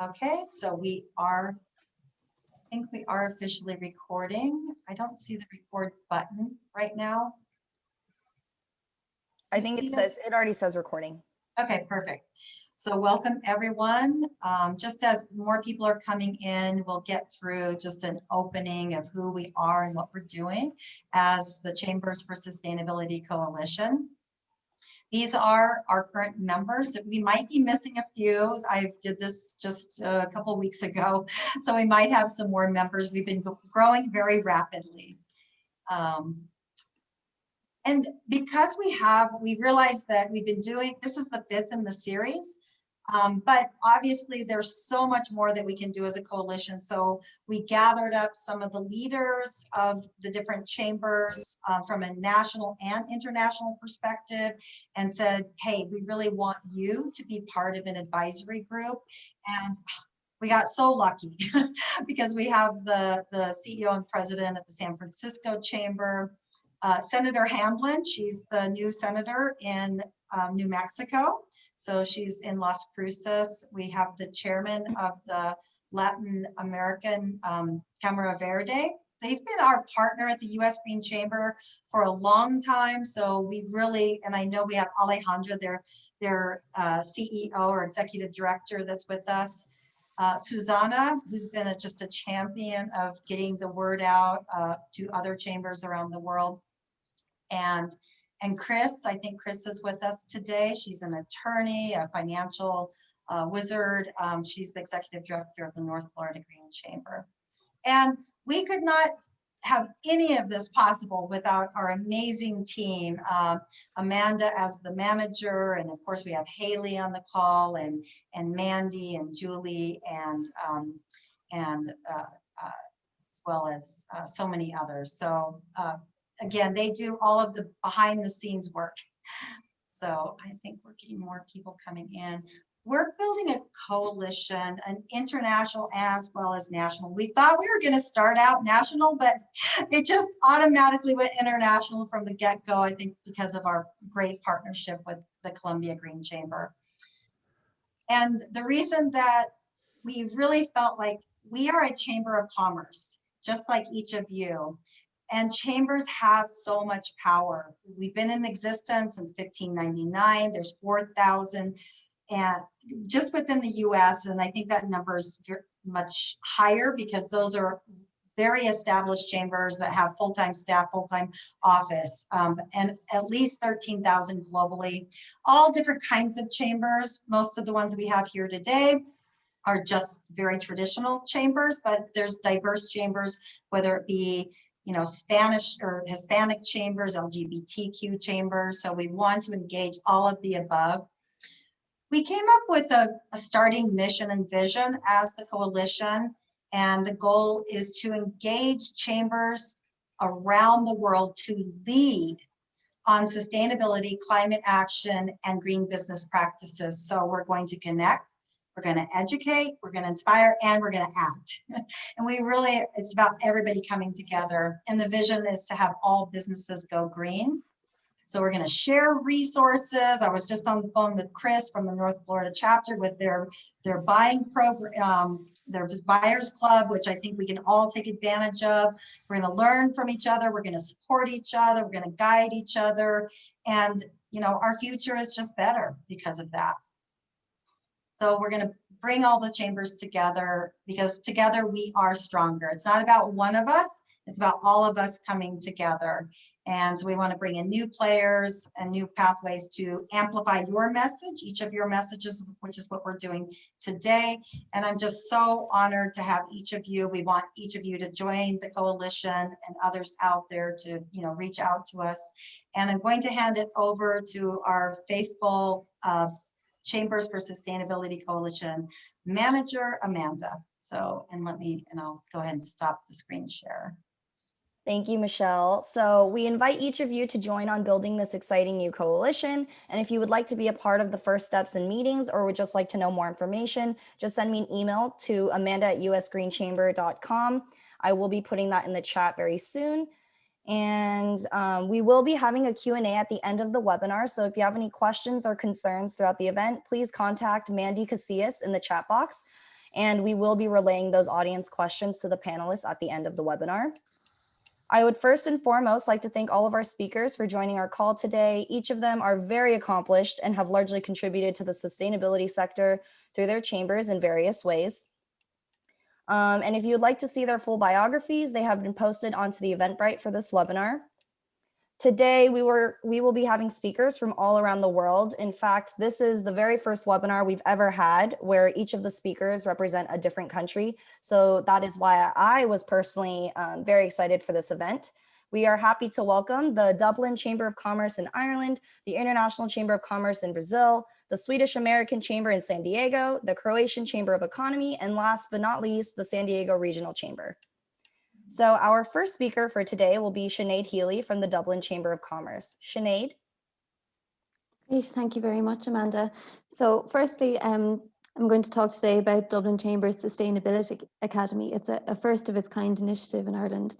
Okay, so I think we are officially recording. I don't see the record button right now. I think it already says recording. Okay, perfect. So welcome everyone. Just as more people are coming in, we'll get through just an opening of who we are and what we're doing as the Chambers for Sustainability Coalition. These are our current members. That we might be missing a few. I did this just a couple of weeks ago, so we might have some more members. We've been growing very rapidly. And because we realized that we've been doing, this is the 5th in the series, but obviously there's so much more that we can do as a coalition. So we gathered up some of the leaders of the different chambers from a national and international perspective and said, hey, we really want you to be part of an advisory group. And we got so lucky because we have the CEO and president of the San Francisco Chamber, Senator Hamblin. She's the new senator in New Mexico. So she's in Las Cruces. We have the chairman of the Latin American Cámara Verde. They've been our partner at the U.S. Green Chamber for a long time. So we really, and I know we have Alejandra, their CEO or executive director that's with us. Susanna, who's been just a champion of getting the word out to other chambers around the world. And Chris, I think Chris is with us today. She's an attorney, a financial wizard. She's the executive director of the North Florida Green Chamber. And we could not have any of this possible without our amazing team. Amanda as the manager, and of course we have Haley on the call, and Mandy and Julie, and as well as so many others. So again, they do all of the behind the scenes work. So I think we're getting more people coming in. We're building a coalition, an international as well as national. We thought we were going to start out national, but it just automatically went international from the get-go, I think, because of our great partnership with the Columbia Green Chamber. And the reason that we really felt like we are a chamber of commerce, just like each of you. And chambers have so much power. We've been in existence since 1599. There's 4,000 and just within the US, and I think that number is much higher because those are very established chambers that have full-time staff, full-time office, and at least 13,000 globally. All different kinds of chambers. Most of the ones we have here today are just very traditional chambers, but there's diverse chambers, whether it be Spanish or Hispanic chambers, LGBTQ chambers. So we want to engage all of the above. We came up with a starting mission and vision as the coalition, and the goal is to engage chambers around the world to lead on sustainability, climate action, and green business practices. So we're going to connect, we're going to educate, we're going to inspire, and we're going to act. And it's about everybody coming together. And the vision is to have all businesses go green. So we're going to share resources. I was just on the phone with Chris from the North Florida chapter with their buying program, their buyers club, which I think we can all take advantage of. We're going to learn from each other. We're going to support each other. We're going to guide each other. And, our future is just better because of that. So we're going to bring all the chambers together because together we are stronger. It's not about one of us. It's about all of us coming together. And so we want to bring in new players and new pathways to amplify your message, each of your messages, which is what we're doing today. And I'm just so honored to have each of you. We want each of you to join the coalition and others out there to, reach out to us. And I'm going to hand it over to our faithful Chambers for Sustainability Coalition manager, Amanda. So, and I'll go ahead and stop the screen share. Thank you, Michelle. So we invite each of you to join on building this exciting new coalition. And if you would like to be a part of the first steps and meetings or would just like to know more information, just send me an email to amanda@usgreenchamber.com. I will be putting that in the chat very soon. And we will be having a Q&A at the end of the webinar. So if you have any questions or concerns throughout the event, please contact Mandy Casillas in the chat box. and we will be relaying those audience questions to the panelists at the end of the webinar. I would first and foremost like to thank all of our speakers for joining our call today. Each of them are very accomplished and have largely contributed to the sustainability sector through their chambers in various ways. And if you'd like to see their full biographies, they have been posted onto the Eventbrite for this webinar. Today, we will be having speakers from all around the world. In fact, this is the very first webinar we've ever had where each of the speakers represent a different country. So that is why I was personally very excited for this event. We are happy to welcome the Dublin Chamber of Commerce in Ireland, the International Chamber of Commerce in Brazil, the Swedish American Chamber in San Diego, the Croatian Chamber of Economy, and last but not least, the San Diego Regional Chamber. So our first speaker for today will be Sinéad Healy from the Dublin Chamber of Commerce. Sinéad. Great, thank you very much, Amanda. So firstly, I'm going to talk today about Dublin Chamber's Sustainability Academy. It's a first of its kind initiative in Ireland.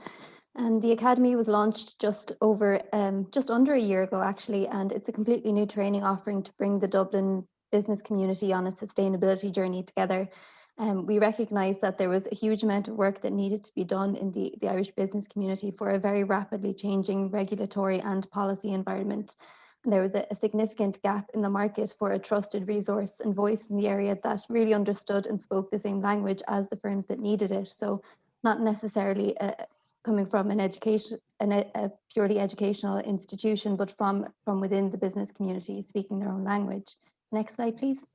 And the Academy was launched just under a year ago, actually, and it's a completely new training offering to bring the Dublin business community on a sustainability journey together. We recognised that there was a huge amount of work that needed to be done in the Irish business community for a very rapidly changing regulatory and policy environment. And there was a significant gap in the market for a trusted resource and voice in the area that really understood and spoke the same language as the firms that needed it. So not necessarily coming from a purely educational institution, but from within the business community, speaking their own language. Next slide, please.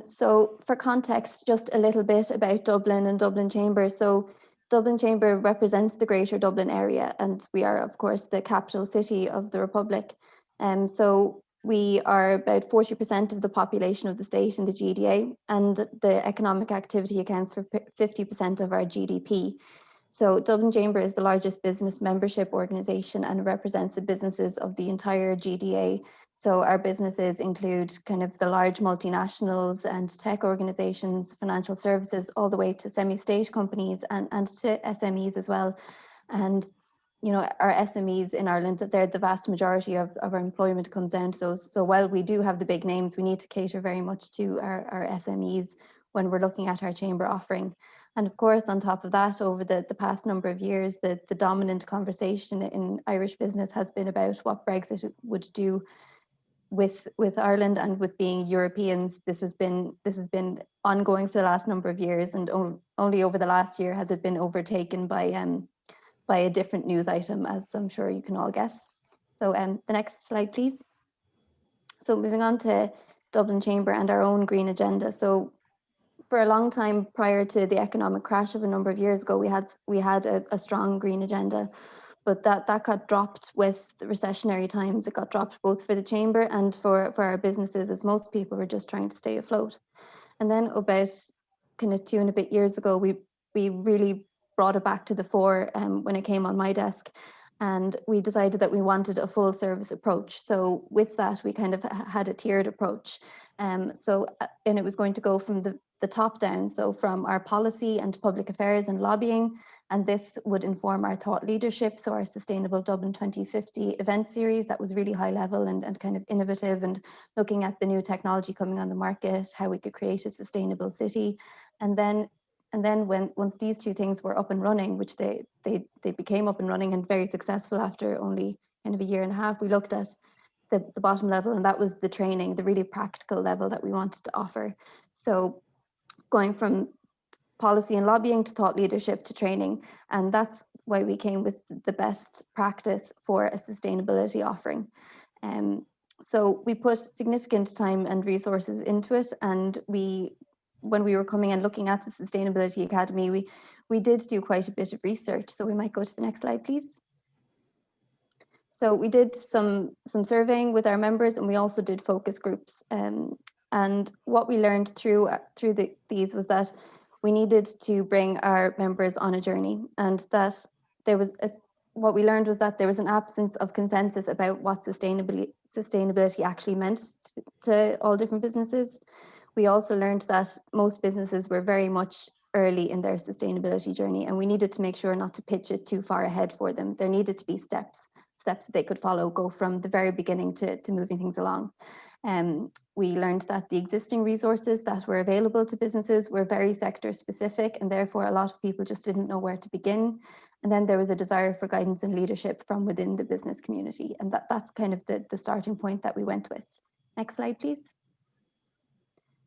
So for context, just a little bit about Dublin and Dublin Chamber. So Dublin Chamber represents the Greater Dublin area, and we are, of course, the capital city of the Republic. So we are about 40% of the population of the state in the GDA, and the economic activity accounts for 50% of our GDP. So Dublin Chamber is the largest business membership organisation and represents the businesses of the entire GDA. So our businesses include kind of the large multinationals and tech organisations, financial services, all the way to semi-state companies and to SMEs as well. And you know, our SMEs in Ireland, they're the vast majority of our employment comes down to those. So while we do have the big names, we need to cater very much to our SMEs when we're looking at our chamber offering. And of course, on top of that, over the past number of years, the dominant conversation in Irish business has been about what Brexit would do with Ireland and with being Europeans. This has been ongoing for the last number of years, and only over the last year has it been overtaken by a different news item, as I'm sure you can all guess. So the next slide, please. So moving on to Dublin Chamber and our own green agenda. So for a long time prior to the economic crash of a number of years ago, we had a strong green agenda, but that got dropped with the recessionary times. It got dropped both for the chamber and for our businesses, as most people were just trying to stay afloat. And then about kind of 2 and a bit years ago, we really brought it back to the fore when it came on my desk. And we decided that we wanted a full service approach. So with that, we kind of had a tiered approach. And it was going to go from the top down, so from our policy and public affairs and lobbying, and this would inform our thought leadership, so our Sustainable Dublin 2050 event series that was really high level and kind of innovative and looking at the new technology coming on the market, how we could create a sustainable city. And then once these two things were up and running, which they became up and running and very successful after only kind of a year and a half, we looked at the bottom level, and that was the training, the really practical level that we wanted to offer. So going from policy and lobbying to thought leadership to training, and that's why we came with the best practice for a sustainability offering. So we put significant time and resources into it, and when we were coming and looking at the Sustainability Academy, we did do quite a bit of research. So we might go to the next slide, please. So we did some surveying with our members, and we also did focus groups. And what we learned through these was that we needed to bring our members on a journey, and that what we learned was that there was an absence of consensus about what sustainability actually meant to all different businesses. We also learned that most businesses were very much early in their sustainability journey, and we needed to make sure not to pitch it too far ahead for them. There needed to be steps that they could follow, go from the very beginning to moving things along. We learned that the existing resources that were available to businesses were very sector specific, and therefore a lot of people just didn't know where to begin. And then there was a desire for guidance and leadership from within the business community. And that's kind of the starting point that we went with. Next slide, please.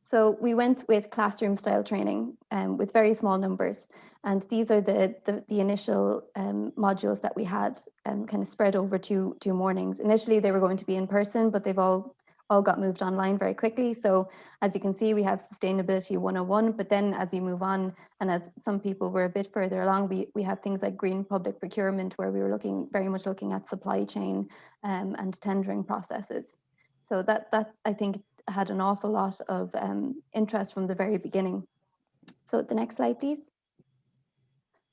So we went with classroom style training with very small numbers. And these are the initial modules that we had kind of spread over two mornings. Initially, they were going to be in person, but they've all got moved online very quickly. So as you can see, we have Sustainability 101, but then as you move on, and as some people were a bit further along, we have things like green public procurement, where we were very much looking at supply chain and tendering processes. So that I think had an awful lot of interest from the very beginning. So the next slide, please.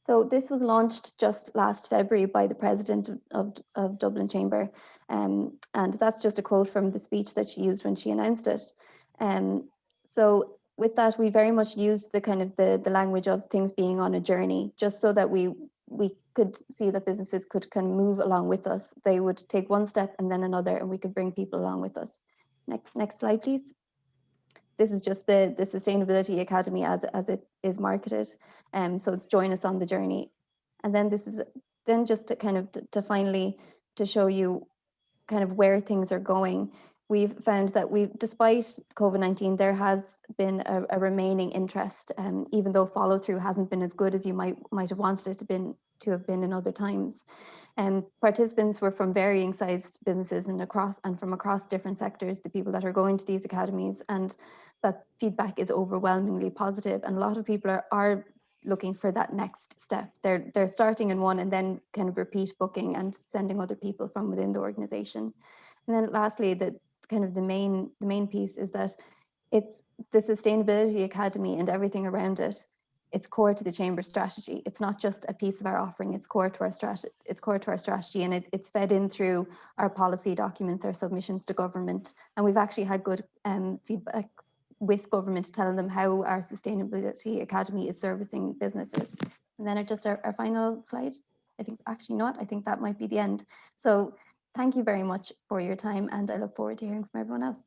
So this was launched just last February by the president of Dublin Chamber. And that's just a quote from the speech that she used when she announced it. So with that, we very much used the kind of the language of things being on a journey, just so that we could see that businesses could kind of move along with us. They would take one step and then another, and we could bring people along with us. Next slide, please. This is just the Sustainability Academy as it is marketed. So it's join us on the journey. And then this is then just to kind of to finally to show you kind of where things are going. We've found that despite COVID-19, there has been a remaining interest, even though follow through hasn't been as good as you might have wanted it to have been in other times. Participants were from varying sized businesses and from across different sectors, the people that are going to these academies, and that feedback is overwhelmingly positive. And a lot of people are looking for that next step. They're starting in one and then kind of repeat booking and sending other people from within the organization. And then lastly, the main piece is that it's the Sustainability Academy and everything around it. It's core to the Chamber strategy. It's not just a piece of our offering, it's core to our strategy. It's core to our strategy, and it's fed in through our policy documents, our submissions to government. And we've actually had good feedback with government telling them how our Sustainability Academy is servicing businesses. And then just our final slide. I think that might be the end. So thank you very much for your time, and I look forward to hearing from everyone else.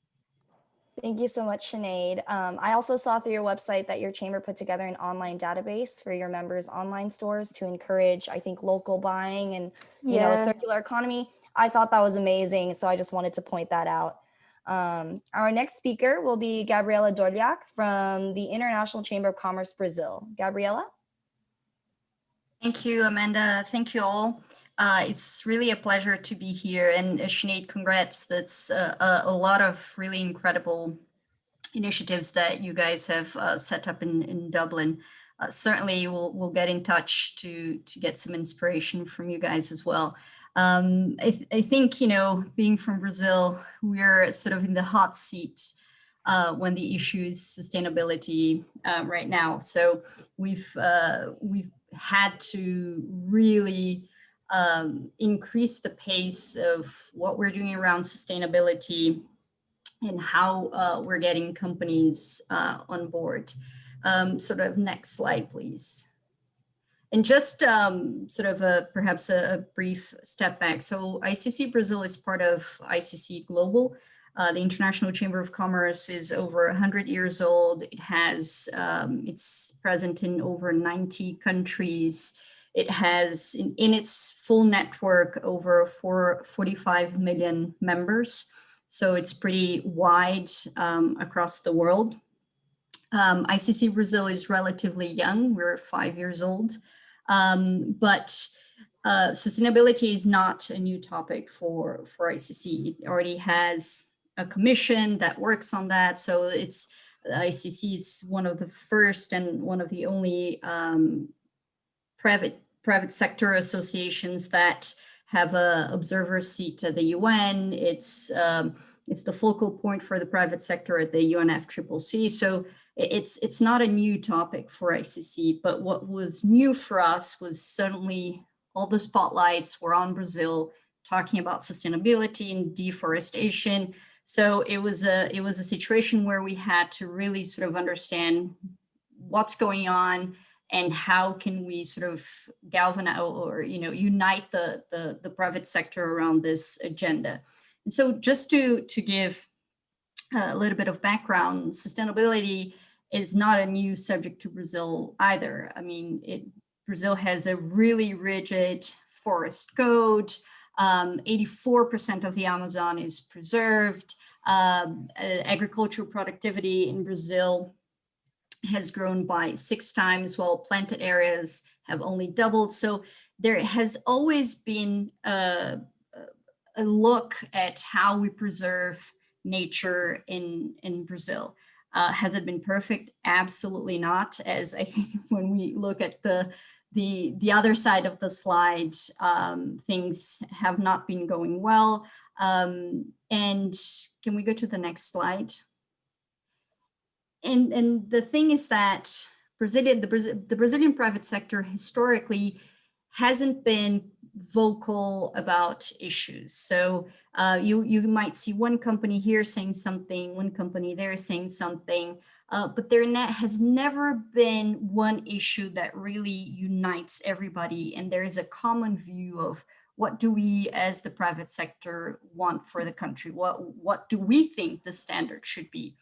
Thank you so much, Sinead. I also saw through your website that your chamber put together an online database for your members' online stores to encourage, I think, local buying and a circular economy. I thought that was amazing, so I just wanted to point that out. Our next speaker will be Gabriella Dorhaic from the International Chamber of Commerce, Brazil. Gabriella? Thank you, Amanda. Thank you all. It's really a pleasure to be here. And Sinead, congrats. That's a lot of really incredible initiatives that you guys have set up in Dublin. Certainly, we'll get in touch to get some inspiration from you guys as well. I think, being from Brazil, we're sort of in the hot seat when the issue is sustainability right now. So we've had to really increase the pace of what we're doing around sustainability and how we're getting companies on board. Sort of next slide, please. And just perhaps a brief step back. So ICCC Brazil is part of ICC Global. The International Chamber of Commerce is over 100 years old. It has, it's present in over 90 countries. It has in its full network over 45 million members. So it's pretty wide across the world. ICC Brazil is relatively young. We're 5 years old. But sustainability is not a new topic for ICC. It already has a commission that works on that. So ICC is one of the first and one of the only private sector associations that have a observer seat at the UN. It's the focal point for the private sector at the UNFCCC. So it's not a new topic for ICC, but what was new for us was suddenly all the spotlights were on Brazil talking about sustainability and deforestation. So it was a situation where we had to really sort of understand what's going on and how can we sort of galvanize or unite the private sector around this agenda. And so just to give a little bit of background, sustainability is not a new subject to Brazil either. I mean, Brazil has a really rigid forest code. 84% of the Amazon is preserved. Agricultural productivity in Brazil has grown by 6 times, while planted areas have only doubled. So there has always been a look at how we preserve nature in Brazil. Has it been perfect? Absolutely not. As I think when we look at the other side of the slide, things have not been going well. And can we go to the next slide? And the thing is that the Brazilian private sector historically hasn't been vocal about issues. So you might see one company here saying something, one company there saying something, but there has never been one issue that really unites everybody, and there is a common view of what do we as the private sector want for the country? What do we think the standard should be?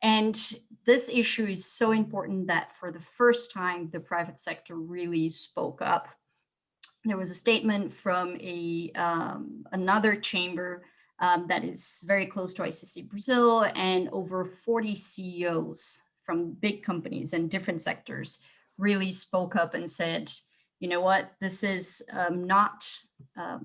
And this issue is so important that for the first time, the private sector really spoke up. There was a statement from another chamber that is very close to ICCC Brazil, and over 40 CEOs from big companies and different sectors really spoke up and said, you know what, this is not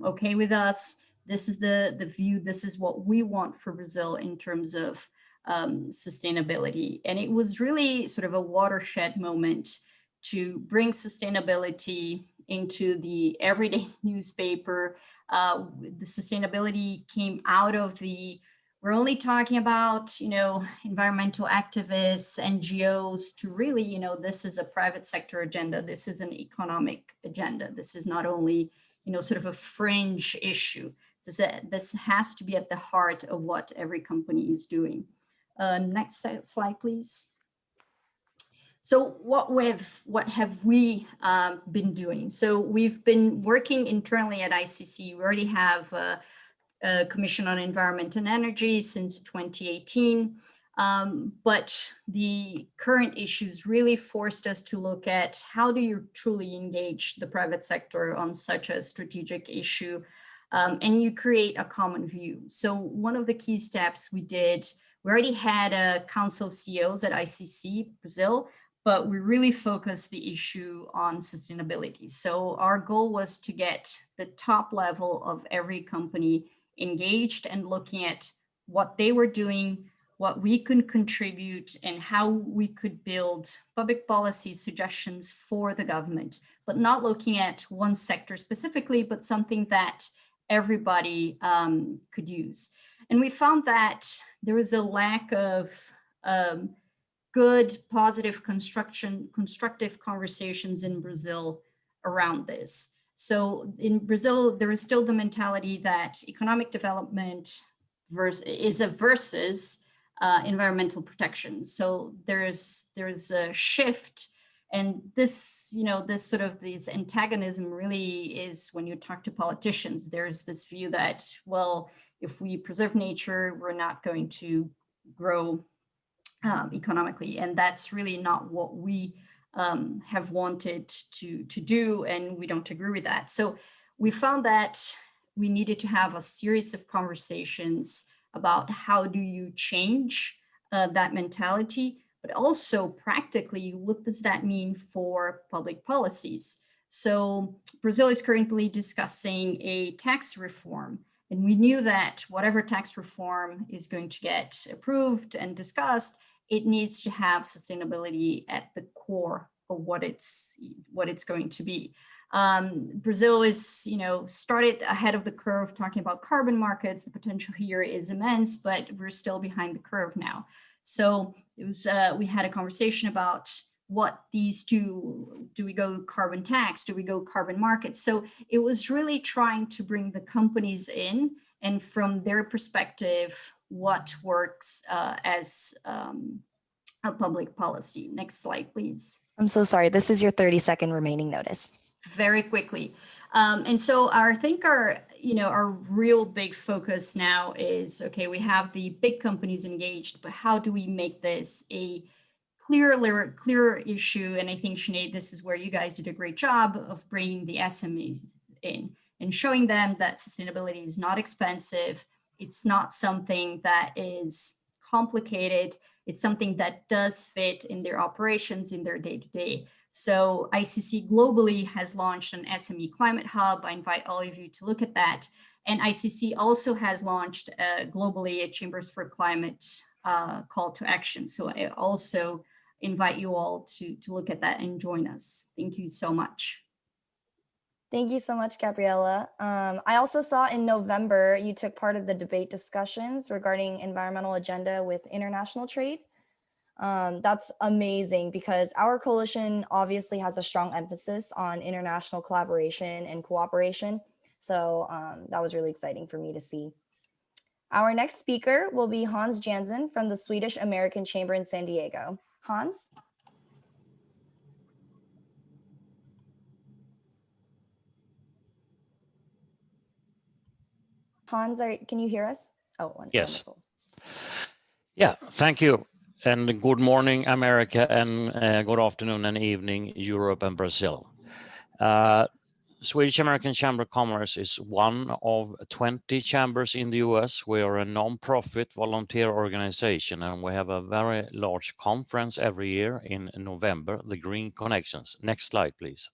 okay with us. This is the view, this is what we want for Brazil in terms of sustainability. And it was really sort of a watershed moment to bring sustainability into the everyday newspaper. The sustainability came out of we're only talking about, environmental activists, NGOs, to really, this is a private sector agenda. This is an economic agenda. This is not only, sort of a fringe issue. This has to be at the heart of what every company is doing. Next slide, please. So what have we been doing? So we've been working internally at ICC. We already have a Commission on Environment and Energy since 2018. But the current issues really forced us to look at how do you truly engage the private sector on such a strategic issue, and you create a common view. So one of the key steps we already had a Council of CEOs at ICC Brazil, but we really focused the issue on sustainability. So our goal was to get the top level of every company engaged and looking at what they were doing, what we could contribute, and how we could build public policy suggestions for the government, but not looking at one sector specifically, but something that everybody could use. And we found that there was a lack of good, positive, constructive conversations in Brazil around this. So in Brazil, there is still the mentality that economic development versus environmental protection. So there's a shift, and this antagonism really is when you talk to politicians. There's this view that, well, if we preserve nature, we're not going to grow economically, and that's really not what we have wanted to do, and we don't agree with that. So we found that we needed to have a series of conversations about how do you change that mentality, but also practically, what does that mean for public policies? So Brazil is currently discussing a tax reform, and we knew that whatever tax reform is going to get approved and discussed, it needs to have sustainability at the core of what it's going to be. Brazil is, started ahead of the curve talking about carbon markets. The potential here is immense, but we're still behind the curve now. So it was, we had a conversation about what these two, do we go carbon tax? Do we go carbon markets? So it was really trying to bring the companies in, and from their perspective, what works as a public policy. Next slide, please. I'm so sorry. This is your 30-second remaining notice. Very quickly. And so I think our our real big focus now is, okay, we have the big companies engaged, but how do we make this a clear issue? And I think, Sinead, this is where you guys did a great job of bringing the SMEs in and showing them that sustainability is not expensive. It's not something that is complicated. It's something that does fit in their operations, in their day-to-day. So ICC globally has launched an SME Climate Hub. I invite all of you to look at that. And ICC also has launched globally a Chambers for Climate call to action. So I also invite you all to look at that and join us. Thank you so much. Thank you so much, Gabriella. I also saw in November, you took part of the debate discussions regarding environmental agenda with international trade. That's amazing because our coalition obviously has a strong emphasis on international collaboration and cooperation. So that was really exciting for me to see. Our next speaker will be Hans Jansen from the Swedish American Chamber in San Diego. Hans? Hans, can you hear us? Oh, yes. Wonderful. Yeah, thank you. And good morning, America, and good afternoon and evening, Europe and Brazil. Swedish American Chamber of Commerce is one of 20 chambers in the US. We are a non-profit volunteer organization, and we have a very large conference every year in November, the Green Connections. Next slide, please.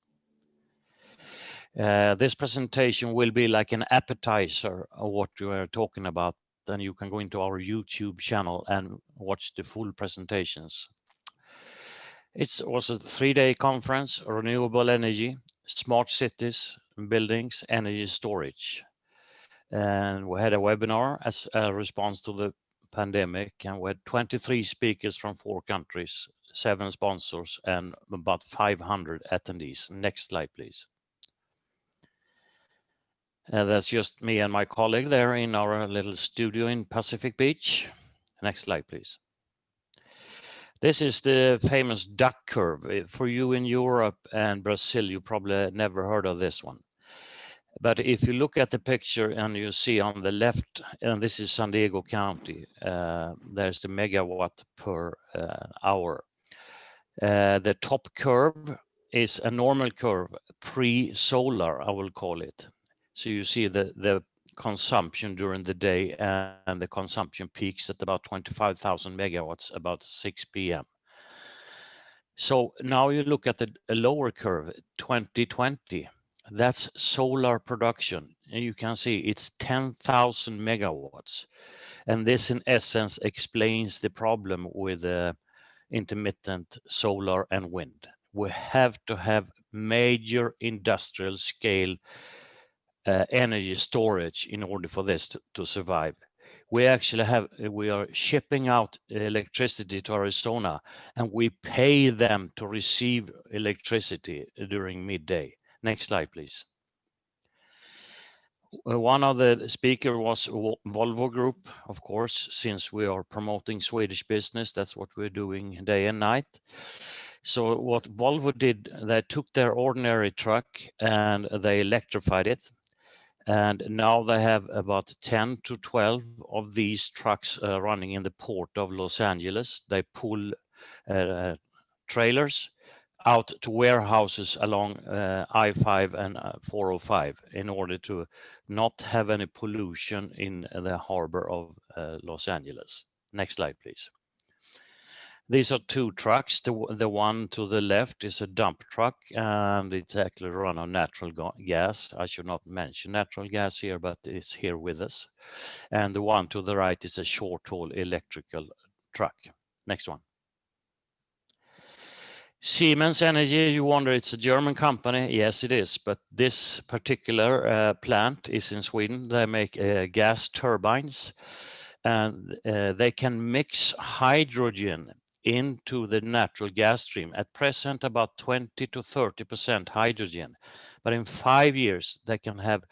This presentation will be like an appetizer of what you are talking about. Then you can go into our YouTube channel and watch the full presentations. It's also a 3-day conference, renewable energy, smart cities, buildings, energy storage. And we had a webinar as a response to the pandemic, and we had 23 speakers from 4 countries, 7 sponsors, and about 500 attendees. Next slide, please. That's just me and my colleague there in our little studio in Pacific Beach. Next slide, please. This is the famous duck curve. For you in Europe and Brazil, you probably never heard of this one. But if you look at the picture and you see on the left, and this is San Diego County, there's the megawatt per hour. The top curve is a normal curve, pre-solar, I will call it. So you see the consumption during the day, and the consumption peaks at about 25,000 megawatts about 6 p.m. So now you look at a lower curve, 2020. That's solar production. And you can see it's 10,000 megawatts. And this in essence explains the problem with intermittent solar and wind. We have to have major industrial scale energy storage in order for this to survive. We are shipping out electricity to Arizona, and we pay them to receive electricity during midday. Next slide, please. One of the speakers was Volvo Group, of course, since we are promoting Swedish business. That's what we're doing day and night. So what Volvo did, they took their ordinary truck and they electrified it. And now they have about 10 to 12 of these trucks running in the port of Los Angeles. They pull trailers out to warehouses along I-5 and 405 in order to not have any pollution in the harbor of Los Angeles. Next slide, please. These are 2 trucks. The one to the left is a dump truck, and it's actually run on natural gas. I should not mention natural gas here, but it's here with us. And the one to the right is a short-haul electrical truck. Next one. Siemens Energy, you wonder, it's a German company. Yes, it is. But this particular plant is in Sweden. They make gas turbines, and they can mix hydrogen into the natural gas stream. At present, about 20 to 30% hydrogen. But in 5 years, they can have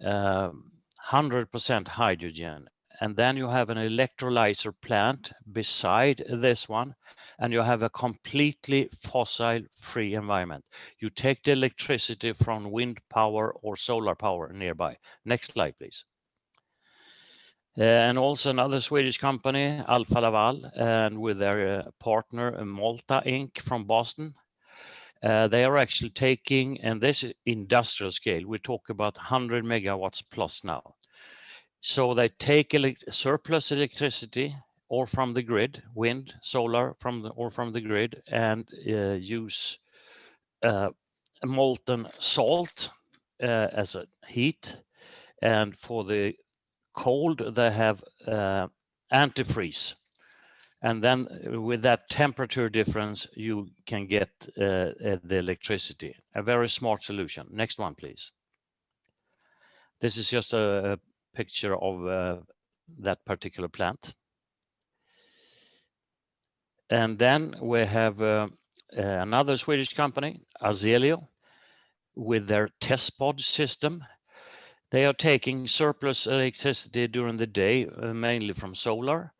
100% hydrogen. and then you have an electrolyzer plant beside this one, and you have a completely fossil-free environment. You take the electricity from wind power or solar power nearby. Next slide, please. And also another Swedish company, Alfa Laval, and with their partner Malta Inc. from Boston. They are actually taking, and this is industrial scale, we talk about 100 megawatts plus now. So they take surplus electricity or from the grid, wind, solar from the grid, and use molten salt as a heat. And for the cold, they have antifreeze. And then with that temperature difference, you can get the electricity. A very smart solution. Next one, please. This is just a picture of that particular plant. And then we have another Swedish company, Azelio, with their test pod system. They are taking surplus electricity during the day, mainly from solar,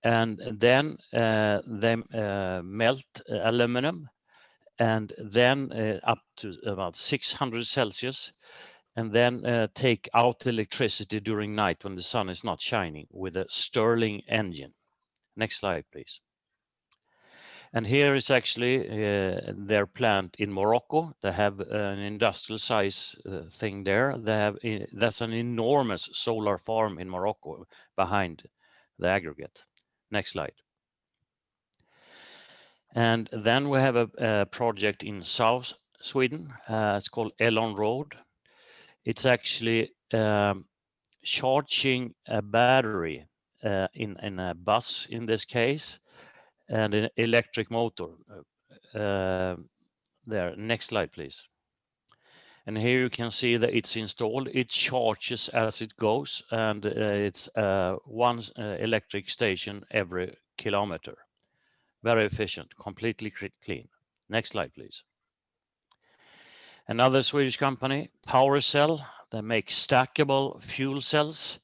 and then they melt aluminum, and then up to about 600 Celsius, and then take out electricity during night when the sun is not shining with a Stirling engine. Next slide, please. And here is actually their plant in Morocco. They have an industrial size thing there. They have that's an enormous solar farm in Morocco behind the aggregate. Next slide. And then we have a project in South Sweden. It's called Elon Road. It's actually charging a battery in a bus in this case, and an electric motor. There, next slide, please. And here you can see that it's installed. It charges as it goes, and it's one electric station every kilometer. Very efficient, completely clean. Next slide, please. Another Swedish company, PowerCell. They make stackable fuel cells.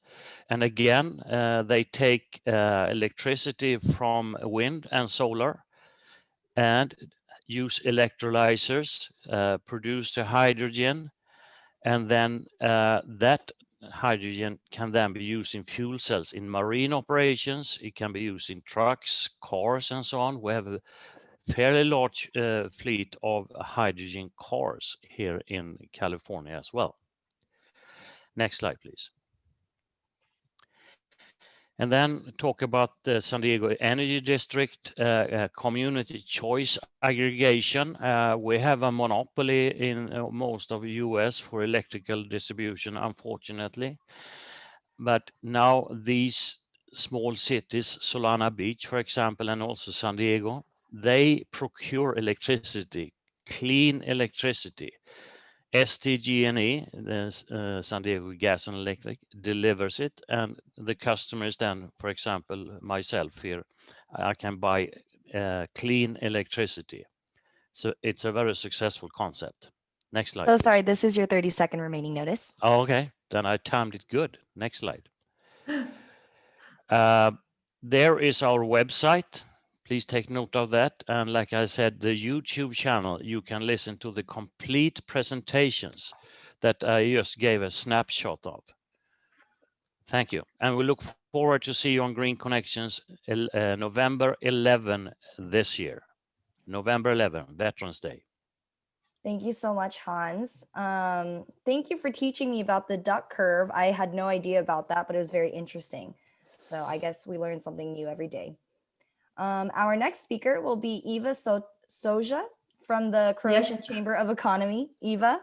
And again, they take electricity from wind and solar and use electrolyzers, produce the hydrogen, and then that hydrogen can then be used in fuel cells in marine operations. It can be used in trucks, cars, and so on. We have a fairly large fleet of hydrogen cars here in California as well. Next slide, please. And then talk about the San Diego Energy District community choice aggregation. We have a monopoly in most of the US for electrical distribution, unfortunately. But now these small cities, Solana Beach, for example, and also San Diego, they procure electricity, clean electricity. SDG&E, the San Diego Gas and Electric, delivers it, and the customers then, for example, myself here, I can buy clean electricity. So it's a very successful concept. Next slide. So please. sorry, this is your 30-second remaining notice. Oh, okay, then I timed it good. Next slide. There is our website. Please take note of that. And like I said, the YouTube channel, you can listen to the complete presentations that I just gave a snapshot of. Thank you. And we look forward to see you on Green Connections November 11 this year. November 11, Veterans Day. Thank you so much, Hans. Thank you for teaching me about the duck curve. I had no idea about that, but it was very interesting. So I guess we learn something new every day. Our next speaker will be Eva Soja from the Croatian Chamber of Economy. Eva.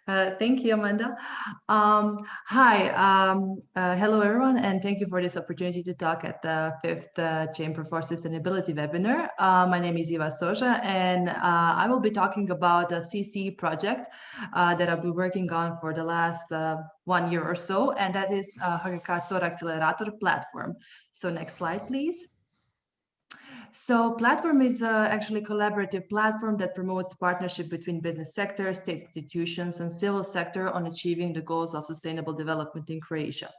Thank you, Amanda. Hi, hello everyone, and thank you for this opportunity to talk at the 5th Chamber for Sustainability webinar. My name is Eva Soja, and I will be talking about a CC project that I've been working on for the last 1 year or so, and that is HKK Solar Accelerator platform. So next slide, please. So platform is actually a collaborative platform that promotes partnership between business sector, state institutions, and civil sector on achieving the goals of sustainable development in Croatia.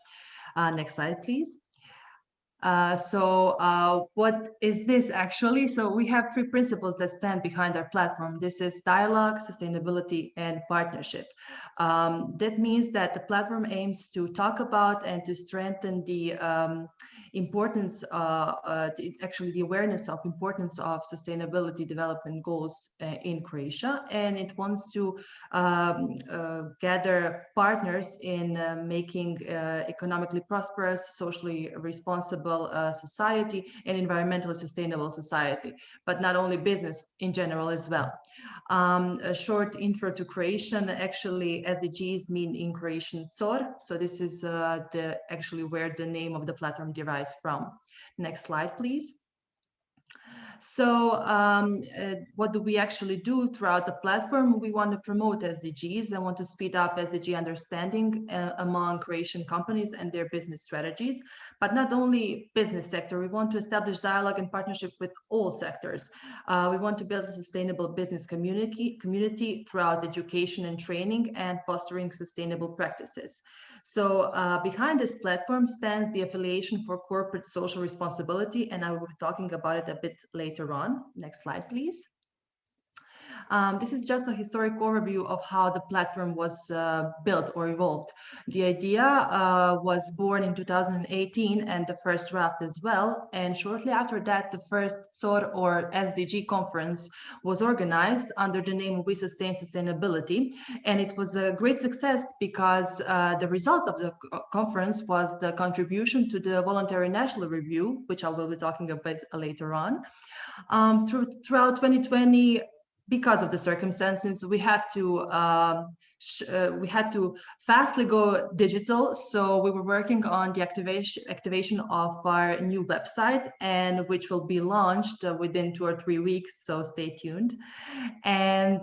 Next slide, please. What is this actually? So we have three principles that stand behind our platform. This is dialogue, sustainability, and partnership. That means that the platform aims to talk about and to strengthen the importance, actually the awareness of importance of sustainability development goals in Croatia, and it wants to gather partners in making economically prosperous, socially responsible society and environmentally sustainable society, but not only business in general as well. A short intro to Croatian. Actually, SDGs mean in Croatian "cor," so this is actually where the name of the platform derives from. Next slide, please. So what do we actually do throughout the platform? We want to promote SDGs and want to speed up SDG understanding among Croatian companies and their business strategies, but not only business sector. We want to establish dialogue and partnership with all sectors. We want to build a sustainable business community throughout education and training and fostering sustainable practices. So behind this platform stands the Affiliation for Corporate Social Responsibility, and I will be talking about it a bit later on. Next slide, please. This is just a historic overview of how the platform was built or evolved. The idea was born in 2018 and the first draft as well. And shortly after that, the first SOR or SDG conference was organized under the name We Sustain Sustainability. And it was a great success because the result of the conference was the contribution to the voluntary national review, which I will be talking a bit later on. Throughout 2020, because of the circumstances, we had to fastly go digital. So we were working on the activation of our new website, and which will be launched within 2 or 3 weeks. So stay tuned. And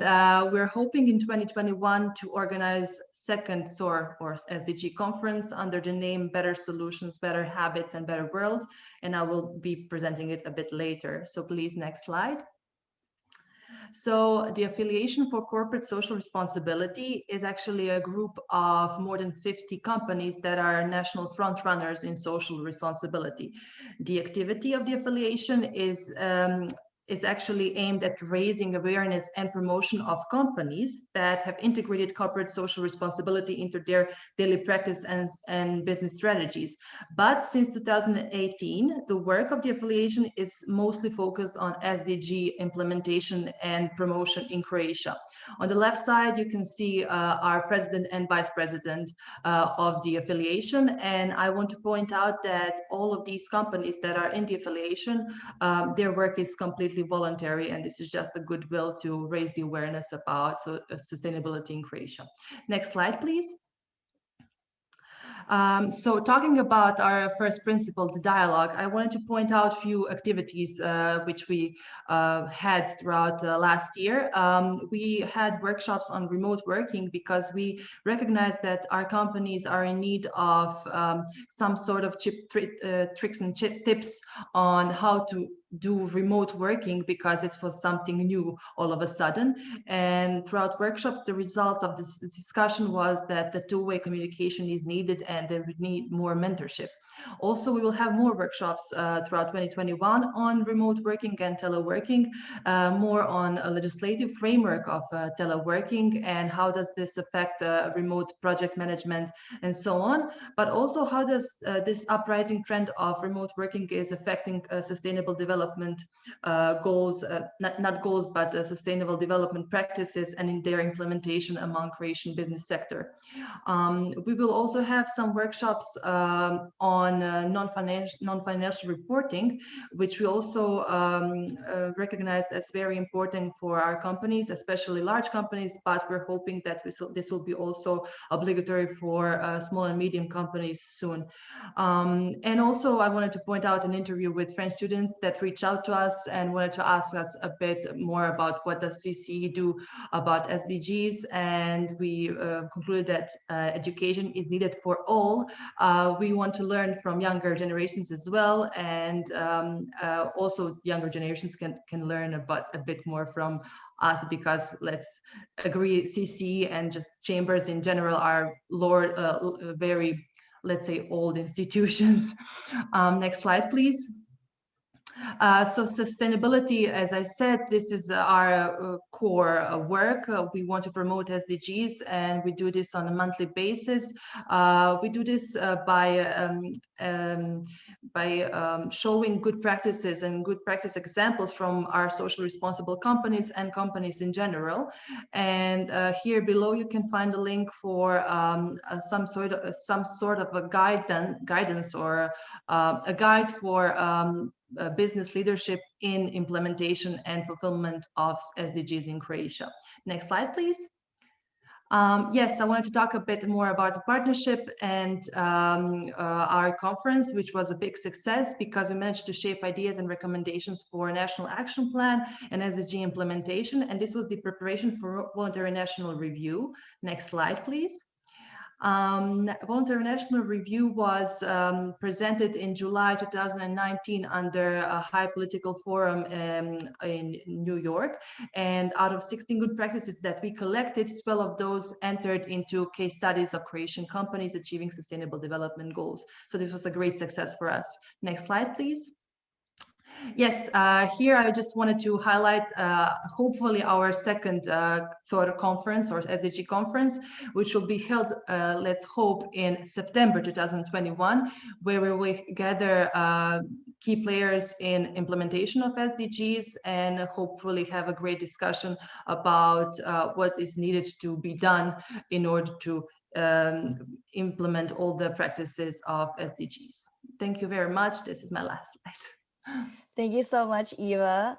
we're hoping in 2021 to organize second SOR or SDG conference under the name Better Solutions, Better Habits, and Better World. And I will be presenting it a bit later. So please, next slide. So the Affiliation for Corporate Social Responsibility is actually a group of more than 50 companies that are national frontrunners in social responsibility. The activity of the affiliation is actually aimed at raising awareness and promotion of companies that have integrated corporate social responsibility into their daily practice and business strategies. But since 2018, the work of the affiliation is mostly focused on SDG implementation and promotion in Croatia. On the left side, you can see our president and vice president of the affiliation. And I want to point out that all of these companies that are in the affiliation, their work is completely voluntary, and this is just a goodwill to raise the awareness about sustainability in Croatia. Next slide, please. So talking about our first principle, the dialogue, I wanted to point out a few activities which we had throughout last year. We had workshops on remote working because we recognize that our companies are in need of some sort of tricks and tips on how to do remote working, because it was something new all of a sudden. And throughout workshops, the result of this discussion was that the two-way communication is needed and they would need more mentorship. Also, we will have more workshops throughout 2021 on remote working and teleworking, more on a legislative framework of teleworking and how does this affect remote project management and so on. But also, how does this uprising trend of remote working is affecting sustainable development goals, not goals, but sustainable development practices and in their implementation among Croatian business sector. We will also have some workshops on non-financial reporting, which we also recognized as very important for our companies, especially large companies, but we're hoping that this will be also obligatory for small and medium companies soon. And also I wanted to point out an interview with French students that reached out to us and wanted to ask us a bit more about what does CCE do about SDGs, and we concluded that education is needed for all. We want to learn from younger generations as well, and also younger generations can learn about a bit more from us, because let's agree, CCE and just chambers in general are very let's say, old institutions. Next slide, please. So sustainability, as I said, this is our core work. We want to promote SDGs, and we do this on a monthly basis. We do this by showing good practices and good practice examples from our social responsible companies and companies in general. And here below you can find a link for some sort of a guidance or a guide for business leadership in implementation and fulfillment of SDGs in Croatia. Next slide, please. Yes, I wanted to talk a bit more about the partnership and our conference, which was a big success because we managed to shape ideas and recommendations for a national action plan and SDG implementation. And this was the preparation for voluntary national review. Next slide, please. Voluntary National Review was presented in July 2019 under a high political forum in New York. And out of 16 good practices that we collected, 12 of those entered into case studies of Croatian companies achieving sustainable development goals. So this was a great success for us. Next slide, please. Yes, here I just wanted to highlight hopefully our second sort of conference or SDG conference, which will be held, let's hope, in September 2021, where we will gather key players in implementation of SDGs and hopefully have a great discussion about what is needed to be done in order to implement all the practices of SDGs. Thank you very much. This is my last slide. Thank you so much, Eva.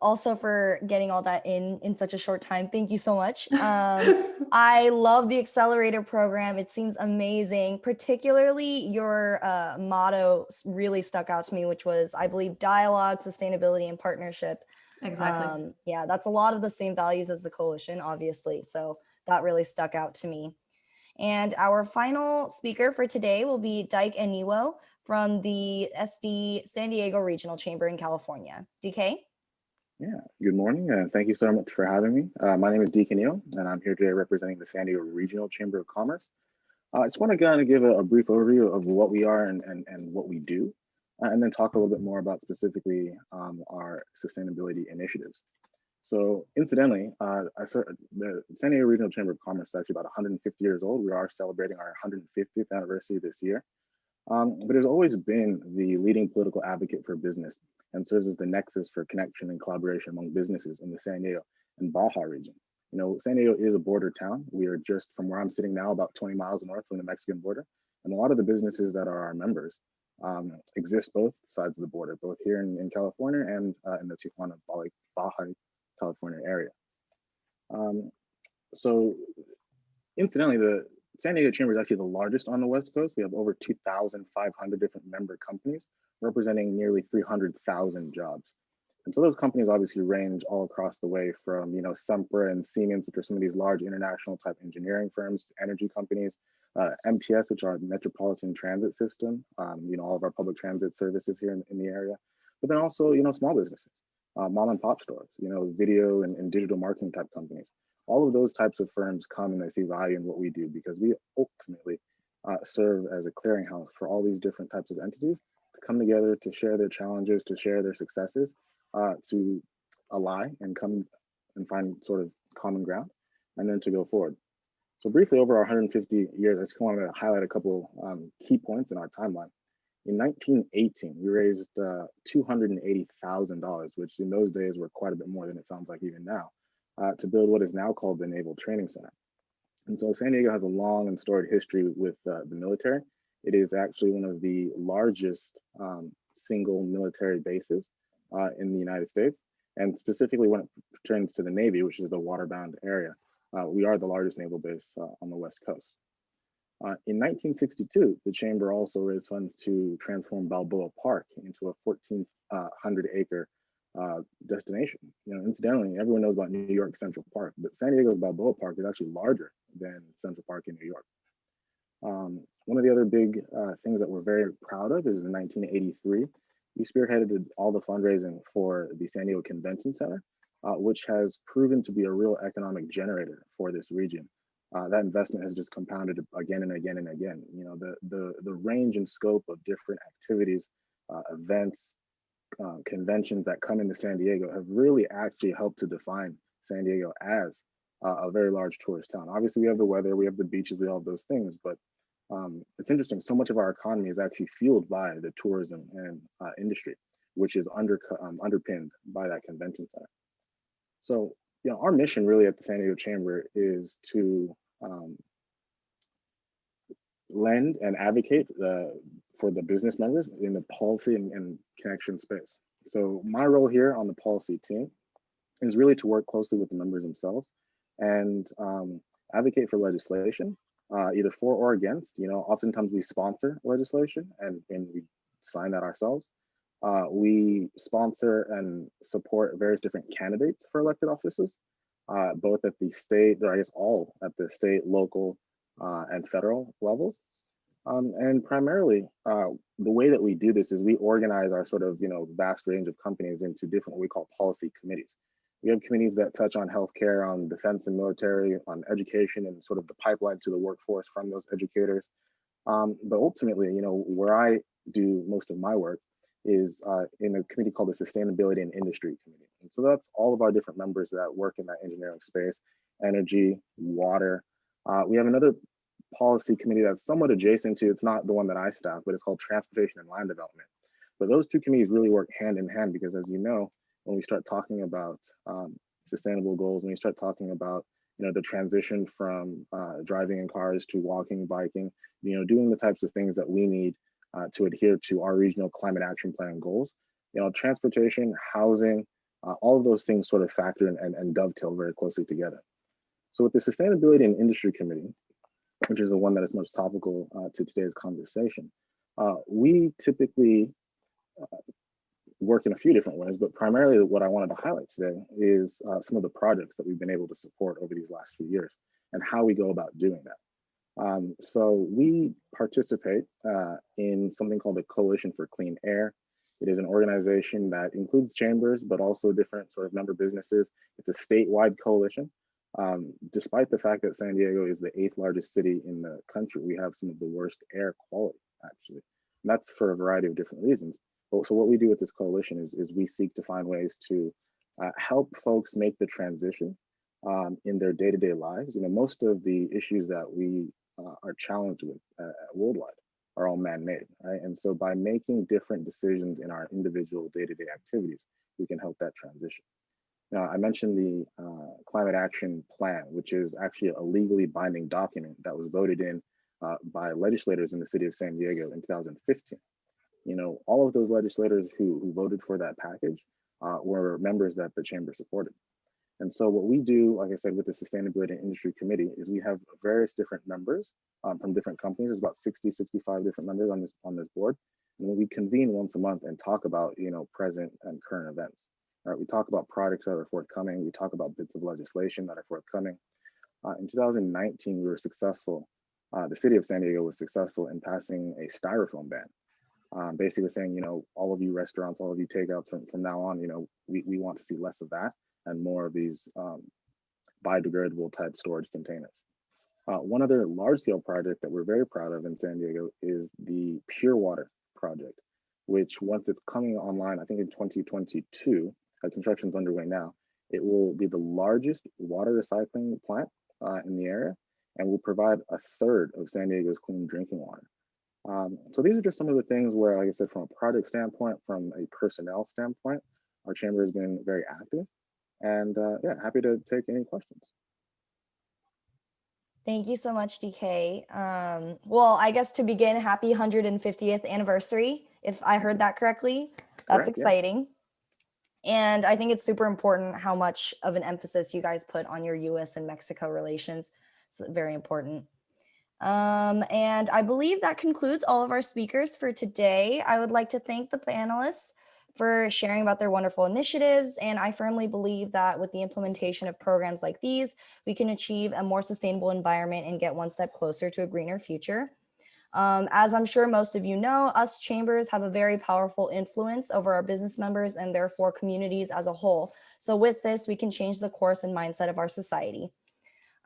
Also for getting all that in such a short time. Thank you so much. I love the accelerator program. It seems amazing. Particularly your motto really stuck out to me, which was, I believe, dialogue, sustainability, and partnership. Exactly. Yeah, that's a lot of the same values as the coalition, obviously. So that really stuck out to me. And our final speaker for today will be Dike Anyiwo from the SD San Diego Regional Chamber in California. DK? Yeah, good morning, and thank you so much for having me. My name is Dike Anyiwo, and I'm here today representing the San Diego Regional Chamber of Commerce. I just want to kind of give a brief overview of what we are and what we do, and then talk a little bit more about specifically our sustainability initiatives. So incidentally, the San Diego Regional Chamber of Commerce is actually about 150 years old. We are celebrating our 150th anniversary this year. But it's always been the leading political advocate for business and serves as the nexus for connection and collaboration among businesses in the San Diego and Baja region. You know, San Diego is a border town. We are just from where I'm sitting now, about 20 miles north from the Mexican border. And a lot of the businesses that are our members exist both sides of the border, both here in California and in the Tijuana, Baja California area. So incidentally, the San Diego Chamber is actually the largest on the West Coast. We have over 2,500 different member companies representing nearly 300,000 jobs. And so those companies obviously range all across the way from, you know, Sempra and Siemens, which are some of these large international type engineering firms, to energy companies, MTS, which are Metropolitan Transit System, you know, all of our public transit services here in the area, but then also, you know, small businesses, mom and pop stores, you know, video and digital marketing type companies. All of those types of firms come and they see value in what we do because we ultimately serve as a clearinghouse for all these different types of entities to come together to share their challenges, to share their successes, to ally and come and find sort of common ground, and then to go forward. So briefly, over our 150 years, I just wanted to highlight a couple key points in our timeline. In 1918, we raised $280,000, which in those days were quite a bit more than it sounds like even now, to build what is now called the Naval Training Center. And so San Diego has a long and storied history with the military. It is actually one of the largest single military bases in the United States. And specifically when it pertains to the Navy, which is the waterbound area, we are the largest naval base on the West Coast. In 1962, the Chamber also raised funds to transform Balboa Park into a 1,400-acre destination. You know, incidentally, everyone knows about New York Central Park, but San Diego's Balboa Park is actually larger than Central Park in New York. One of the other big things that we're very proud of is in 1983, we spearheaded all the fundraising for the San Diego Convention Center, which has proven to be a real economic generator for this region. that investment has just compounded again and again and again. You know, the range and scope of different activities, events, conventions that come into San Diego have really actually helped to define San Diego as a very large tourist town. Obviously, we have the weather, we have the beaches, we have those things, but it's interesting. So much of our economy is actually fueled by the tourism and industry, which is underpinned by that convention center. So, you know, our mission really at the San Diego Chamber is to lend and advocate for the business members in the policy and connection space. So my role here on the policy team is really to work closely with the members themselves and advocate for legislation, either for or against. You know, oftentimes we sponsor legislation and we sign that ourselves. We sponsor and support various different candidates for elected offices, both at the state, or I guess all at the state, local, and federal levels. And primarily, the way that we do this is we organize our sort of, you know, vast range of companies into different what we call policy committees. We have committees that touch on healthcare, on defense and military, on education, and sort of the pipeline to the workforce from those educators. But ultimately, you know, where I do most of my work is in a committee called the Sustainability and Industry Committee. And so that's all of our different members that work in that engineering space, energy, water. We have another policy committee that's somewhat adjacent to, it's not the one that I staff, but it's called Transportation and Land Development. But those two committees really work hand in hand because, as you know, when we start talking about sustainable goals, when we start talking about, you know, the transition from driving in cars to walking, biking, you know, doing the types of things that we need to adhere to our regional climate action plan goals, you know, transportation, housing, all of those things sort of factor and dovetail very closely together. So with the Sustainability and Industry Committee, which is the one that is most topical to today's conversation, we typically work in a few different ways, but primarily what I wanted to highlight today is some of the projects that we've been able to support over these last few years and how we go about doing that. So we participate in something called the Coalition for Clean Air. It is an organization that includes chambers, but also different sort of member businesses. It's a statewide coalition. Despite the fact that San Diego is the 8th largest city in the country, we have some of the worst air quality, actually. And that's for a variety of different reasons. So what we do with this coalition is we seek to find ways to help folks make the transition in their day-to-day lives. You know, most of the issues that we are challenged with worldwide are all man-made, right? And so by making different decisions in our individual day-to-day activities, we can help that transition. Now, I mentioned the Climate Action Plan, which is actually a legally binding document that was voted in by legislators in the city of San Diego in 2015. You know, all of those legislators who voted for that package were members that the chamber supported. And so what we do, like I said, with the Sustainability and Industry Committee is we have various different members from different companies. There's about 60, 65 different members on this board. And we convene once a month and talk about, you know, present and current events. All right, we talk about projects that are forthcoming. We talk about bits of legislation that are forthcoming. In 2019, we were successful. The city of San Diego was successful in passing a styrofoam ban. Basically saying, you know, all of you restaurants, all of you takeouts from now on, you know, we want to see less of that and more of these biodegradable type storage containers. One other large scale project that we're very proud of in San Diego is the Pure Water project, which once it's coming online, I think in 2022, construction's underway now, it will be the largest water recycling plant in the area and will provide a third of San Diego's clean drinking water. So these are just some of the things where, like I said, from a project standpoint, from a personnel standpoint, our chamber has been very active. And yeah, happy to take any questions. Thank you so much, DK. Well, I guess to begin, happy 150th anniversary, if I heard that correctly. That's Correct, exciting. Yeah. And I think it's super important how much of an emphasis you guys put on your US and Mexico relations. It's very important. And I believe that concludes all of our speakers for today. I would like to thank the panelists for sharing about their wonderful initiatives. And I firmly believe that with the implementation of programs like these, we can achieve a more sustainable environment and get one step closer to a greener future. As I'm sure most of you know, us chambers have a very powerful influence over our business members and therefore communities as a whole. So with this, we can change the course and mindset of our society.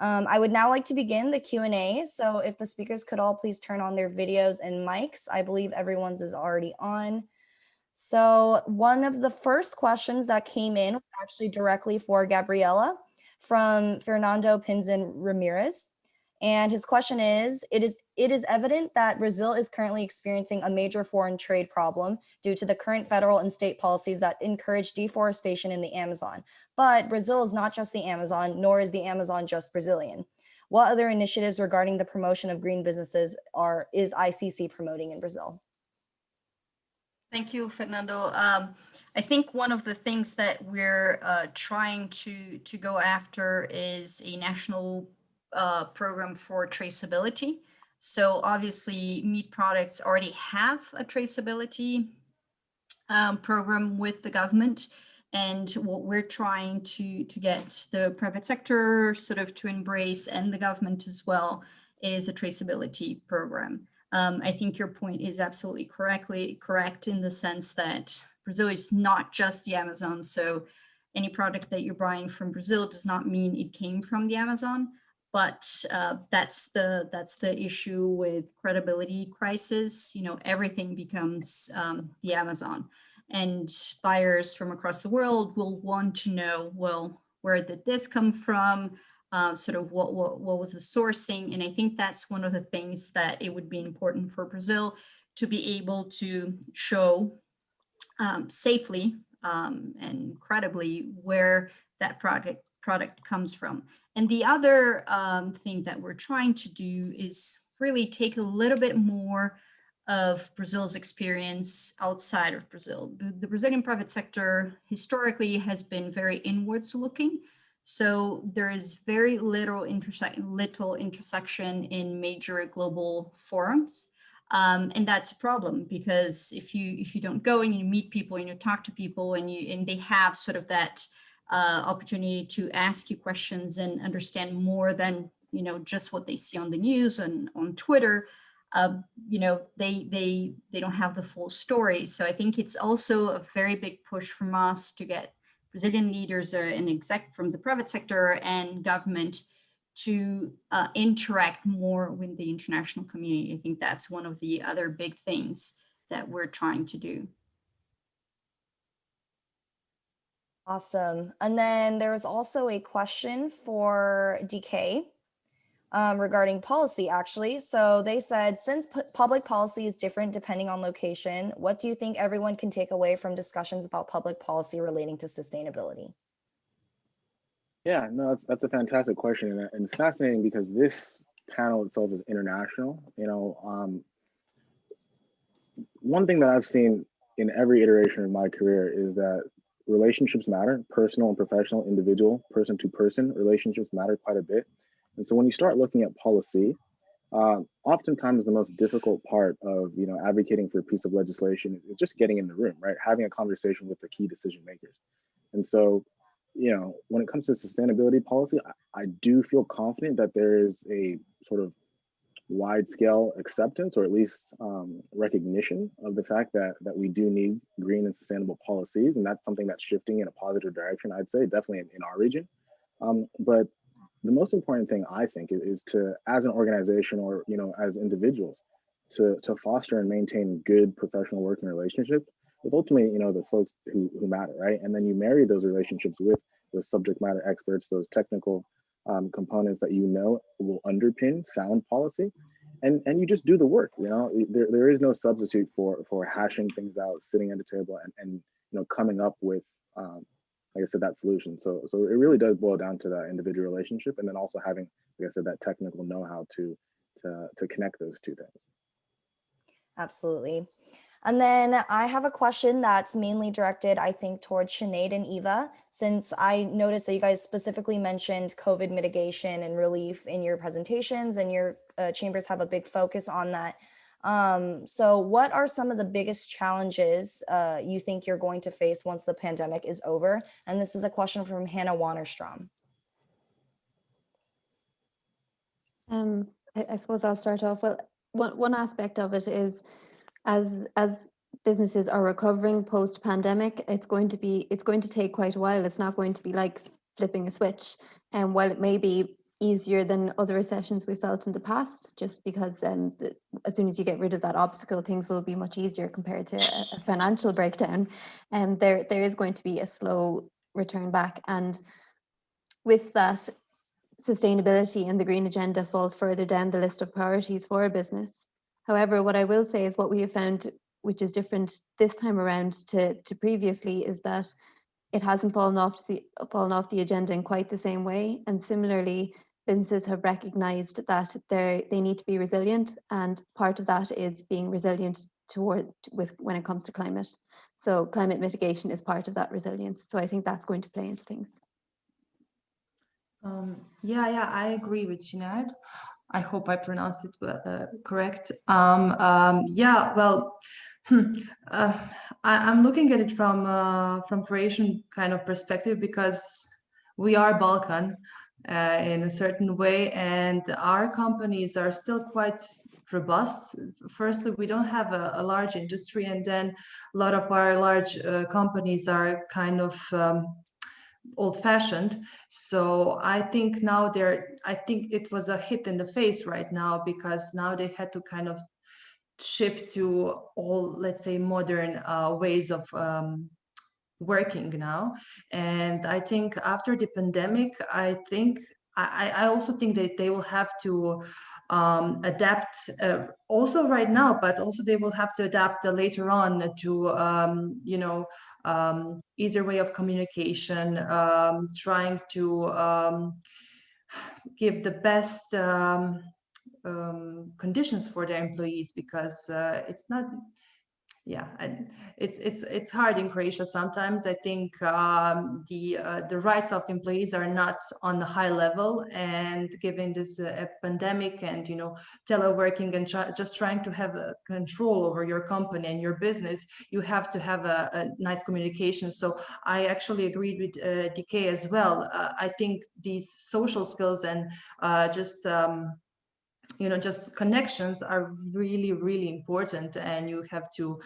I would now like to begin the Q&A. So if the speakers could all please turn on their videos and mics. I believe everyone's is already on. So one of the first questions that came in was actually directly for Gabriella from Fernando Pinzon Ramirez. And his question is, it is evident that Brazil is currently experiencing a major foreign trade problem due to the current federal and state policies that encourage deforestation in the Amazon. But Brazil is not just the Amazon, nor is the Amazon just Brazilian. What other initiatives regarding the promotion of green businesses is ICC promoting in Brazil? Thank you, Fernando. I think one of the things that we're trying to go after is a national program for traceability. So obviously, meat products already have a traceability program with the government. And what we're trying to get the private sector sort of to embrace, and the government as well, is a traceability program. I think your point is absolutely correct in the sense that Brazil is not just the Amazon. So any product that you're buying from Brazil does not mean it came from the Amazon. But that's the issue with credibility crisis. You know, everything becomes the Amazon, and buyers from across the world will want to know, well, where did this come from? Sort of what was the sourcing? And I think that's one of the things that it would be important for Brazil to be able to show safely and credibly where that product comes from. And the other thing that we're trying to do is really take a little bit more of Brazil's experience outside of Brazil. The Brazilian private sector historically has been very inwards looking. So there is very little intersection in major global forums. And that's a problem, because if you don't go and you meet people and you talk to people and they have sort of that opportunity to ask you questions and understand more than, you know, just what they see on the news and on Twitter, you know, they don't have the full story. So I think it's also a very big push from us to get Brazilian leaders and exec from the private sector and government to interact more with the international community. I think that's one of the other big things that we're trying to do. Awesome. And then there's also a question for DK regarding policy, actually. So they said, since public policy is different depending on location, what do you think everyone can take away from discussions about public policy relating to sustainability? Yeah, no, that's a fantastic question, and it's fascinating because this panel itself is international. You know, one thing that I've seen in every iteration of my career is that relationships matter. Personal and professional, individual, person to person relationships matter quite a bit. And so when you start looking at policy, oftentimes the most difficult part of, you know, advocating for a piece of legislation is just getting in the room, right? Having a conversation with the key decision makers. And so, you know, when it comes to sustainability policy, I do feel confident that there is a sort of wide scale acceptance, or at least recognition of the fact that we do need green and sustainable policies. And that's something that's shifting in a positive direction, I'd say, definitely in our region. But the most important thing, I think, is to, as an organization, or, you know, as individuals, to foster and maintain good professional working relationships with, ultimately, you know, the folks who matter, right? And then you marry those relationships with those subject matter experts, those technical components that, you know, will underpin sound policy, and you just do the work. You know, there is no substitute for hashing things out, sitting at a table, and you know, coming up with, like I said, that solution. So it really does boil down to that individual relationship, and then also having, like I said, that technical know-how to connect those two things. Absolutely. And then I have a question that's mainly directed, I think, towards Sinead and Eva, since I noticed that you guys specifically mentioned COVID mitigation and relief in your presentations, and your chambers have a big focus on that. So what are some of the biggest challenges you think you're going to face once the pandemic is over? And this is a question from Hannah Wannerstrom. I suppose I'll start off. Well, one aspect of it is, as businesses are recovering post-pandemic, it's going to take quite a while. It's not going to be like flipping a switch. And while it may be easier than other recessions we felt in the past, just because as soon as you get rid of that obstacle, things will be much easier compared to a financial breakdown. And there is going to be a slow return back. And with that, sustainability and the green agenda falls further down the list of priorities for a business. However, what I will say is what we have found, which is different this time around to previously, is that it hasn't fallen off the agenda in quite the same way. And similarly, businesses have recognized that they need to be resilient, and part of that is being resilient when it comes to climate. So climate mitigation is part of that resilience. So I think that's going to play into things. Yeah, I agree with Sinéad. I hope I pronounced it correct. Yeah, well, I'm looking at it from Croatian kind of perspective, because we are Balkan in a certain way, and our companies are still quite robust. Firstly, we don't have a large industry, and then a lot of our large companies are kind of old-fashioned. So I think now I think it was a hit in the face right now, because now they had to kind of shift to all, let's say, modern ways of working now. And I think after the pandemic, I also think that they will have to adapt also right now, but also they will have to adapt later on to easier way of communication, trying to give the best conditions for their employees, because it's not, yeah, and it's hard in Croatia sometimes. I think the rights of employees are not on the high level, and given this pandemic and teleworking and just trying to have control over your company and your business, you have to have a nice communication. So I actually agreed with Dike as well. I think these social skills and just connections are really, really important, and you have to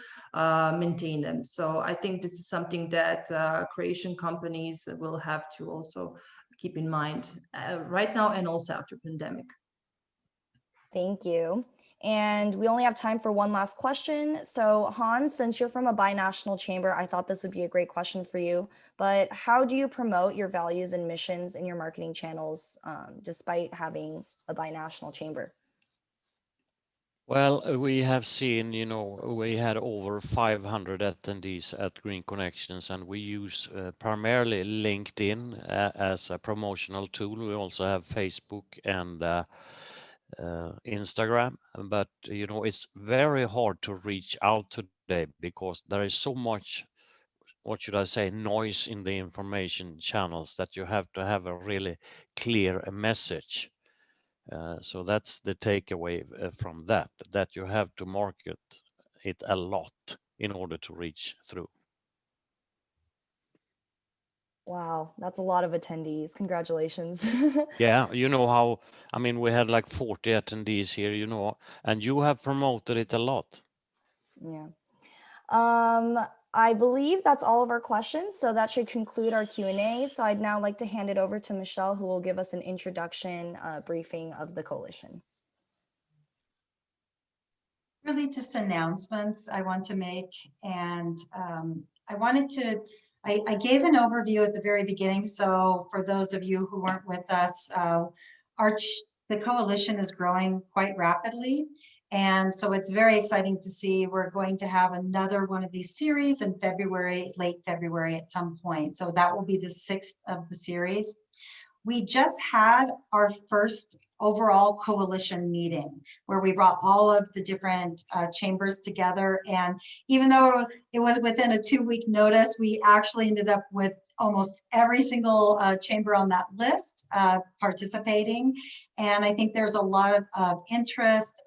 maintain them. So I think this is something that Croatian companies will have to also keep in mind right now, and also after pandemic. Thank you. And we only have time for one last question. So Hans, since you're from a binational chamber, I thought this would be a great question for you. But how do you promote your values and missions in your marketing channels, despite having a binational chamber? Well, we have seen, we had over 500 attendees at Green Connections, and we use primarily LinkedIn as a promotional tool. We also have Facebook and Instagram, but it's very hard to reach out today, because there is so much, what should I say, noise in the information channels, that you have to have a really clear message. So that's the takeaway from that you have to market it a lot in order to reach through. Wow, that's a lot of attendees. Congratulations. Yeah, we had like 40 attendees here, and you have promoted it a lot. Yeah. I believe that's all of our questions, so that should conclude our Q&A. So I'd now like to hand it over to Michelle, who will give us an introduction briefing of the coalition. Really just announcements I want to make, and I gave an overview at the very beginning, so for those of you who weren't with us, the coalition is growing quite rapidly. And so it's very exciting to see. We're going to have another one of these series in February, late February at some point. So that will be the 6th of the series. We just had our first overall coalition meeting where we brought all of the different chambers together. And even though it was within a 2-week notice, we actually ended up with almost every single chamber on that list participating. And I think there's a lot of interest.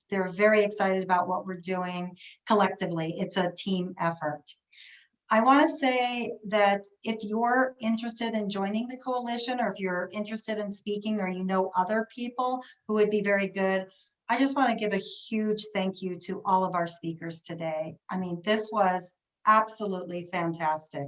They're very excited about what we're doing collectively. It's a team effort. I want to say that if you're interested in joining the coalition, or if you're interested in speaking, or other people who would be very good, I just want to give a huge thank you to all of our speakers today. I mean, this was absolutely fantastic.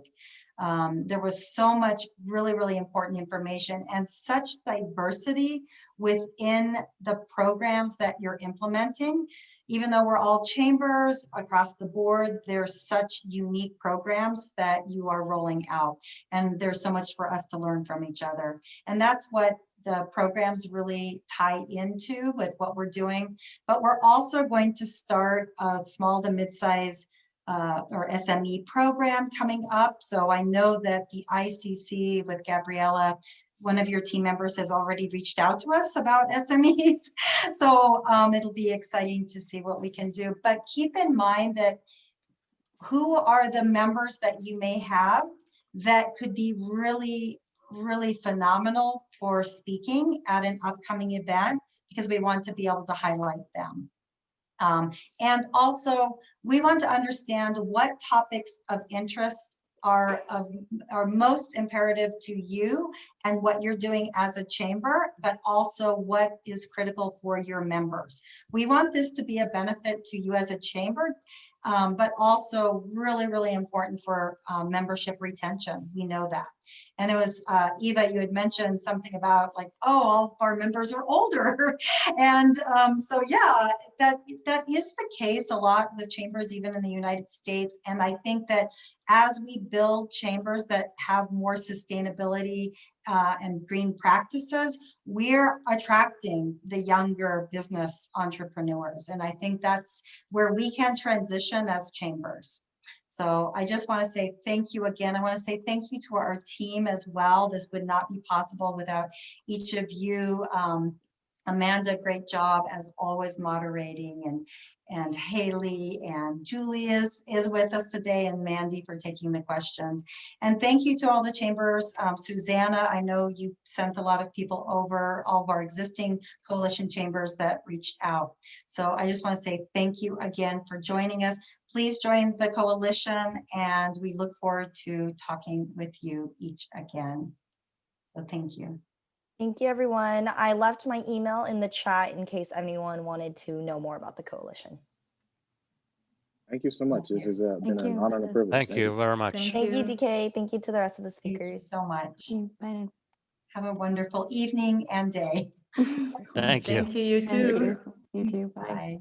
There was so much really, really important information and such diversity within the programs that you're implementing. Even though we're all chambers across the board, there's such unique programs that you are rolling out. And there's so much for us to learn from each other. And that's what the programs really tie into with what we're doing. But we're also going to start a small to mid-size or SME program coming up. So I know that the ICC with Gabriella, one of your team members, has already reached out to us about SMEs. So it'll be exciting to see what we can do. But keep in mind that who are the members that you may have that could be really, really phenomenal for speaking at an upcoming event, because we want to be able to highlight them. And also, we want to understand what topics of interest are most imperative to you and what you're doing as a chamber, but also what is critical for your members. We want this to be a benefit to you as a chamber, but also really, really important for membership retention. We know that. And it was, Eva, you had mentioned something about like, oh, all of our members are older. And so, yeah, that is the case a lot with chambers, even in the United States. And I think that as we build chambers that have more sustainability and green practices, we're attracting the younger business entrepreneurs. And I think that's where we can transition as chambers. So I just want to say thank you again. I want to say thank you to our team as well. This would not be possible without each of you. Amanda, great job as always moderating, and Haley and Julie is with us today, and Mandy for taking the questions. And thank you to all the chambers. Susanna, I know you sent a lot of people over, all of our existing coalition chambers that reached out. So I just want to say thank you again for joining us. Please join the coalition, and we look forward to talking with you each again. So thank you. Thank you, everyone. I left my email in the chat in case anyone wanted to know more about the coalition. Thank you so much. This has been an honor and a privilege. Thank you very much. Thank you, DK. Thank you to the rest of the Thank you speakers. so much. Bye now. Have a wonderful evening and day. Thank you. Thank you, you Thank too. you. You too. Bye. Bye.